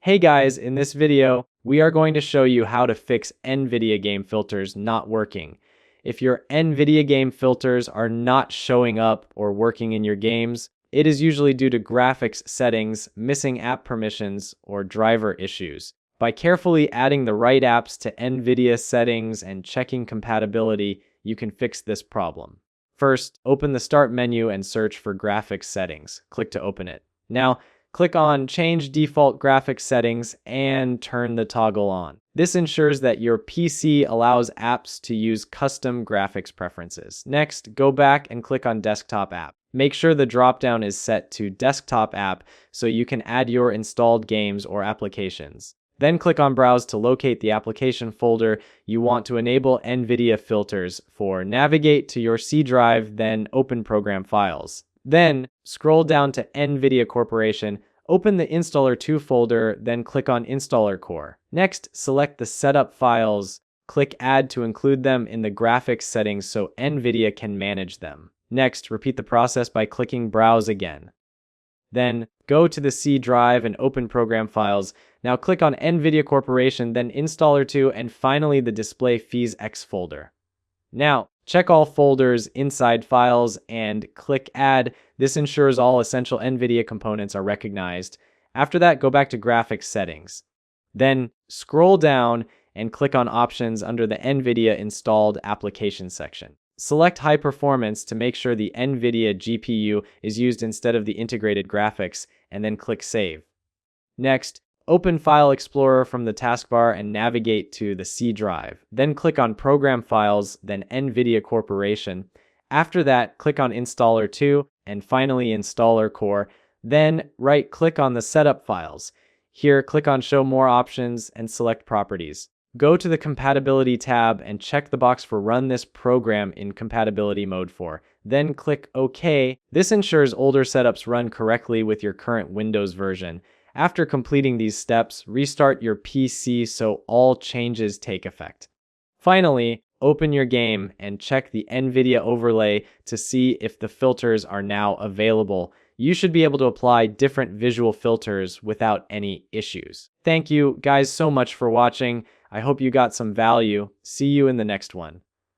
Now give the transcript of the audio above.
Hey guys, in this video, we are going to show you how to fix NVIDIA Game Filters not working. If your NVIDIA Game Filters are not showing up or working in your games, it is usually due to graphics settings, missing app permissions, or driver issues. By carefully adding the right apps to NVIDIA settings and checking compatibility, you can fix this problem. First, open the Start menu and search for Graphics Settings. Click to open it. Now, click on Change Default Graphics Settings and turn the toggle on. This ensures that your PC allows apps to use custom graphics preferences. Next, go back and click on Desktop App. Make sure the dropdown is set to Desktop App so you can add your installed games or applications. Then click on Browse to locate the application folder you want to enable NVIDIA filters for. Navigate to your C drive, then open Program Files. Then, scroll down to NVIDIA Corporation, open the Installer 2 folder, then click on Installer Core. Next, select the Setup files, click Add to include them in the graphics settings so NVIDIA can manage them. Next, repeat the process by clicking Browse again. Then, go to the C drive and open Program Files. Now click on NVIDIA Corporation, then Installer 2, and finally the Display Fees X folder. Now, check all folders inside Files and click Add. This ensures all essential NVIDIA components are recognized. After that, go back to Graphics Settings. Then, scroll down and click on Options under the NVIDIA Installed Applications section. Select High Performance to make sure the NVIDIA GPU is used instead of the integrated graphics, and then click Save. Next, open File Explorer from the taskbar and navigate to the C drive. Then click on Program Files, then NVIDIA Corporation. After that, click on Installer 2 and finally Installer Core. Then right-click on the Setup files. Here, click on Show More Options and select Properties. Go to the Compatibility tab and check the box for Run this program in compatibility mode for. Then click OK. This ensures older setups run correctly with your current Windows version. After completing these steps, restart your PC so all changes take effect. Finally, open your game and check the NVIDIA overlay to see if the filters are now available. You should be able to apply different visual filters without any issues. Thank you guys so much for watching. I hope you got some value. See you in the next one.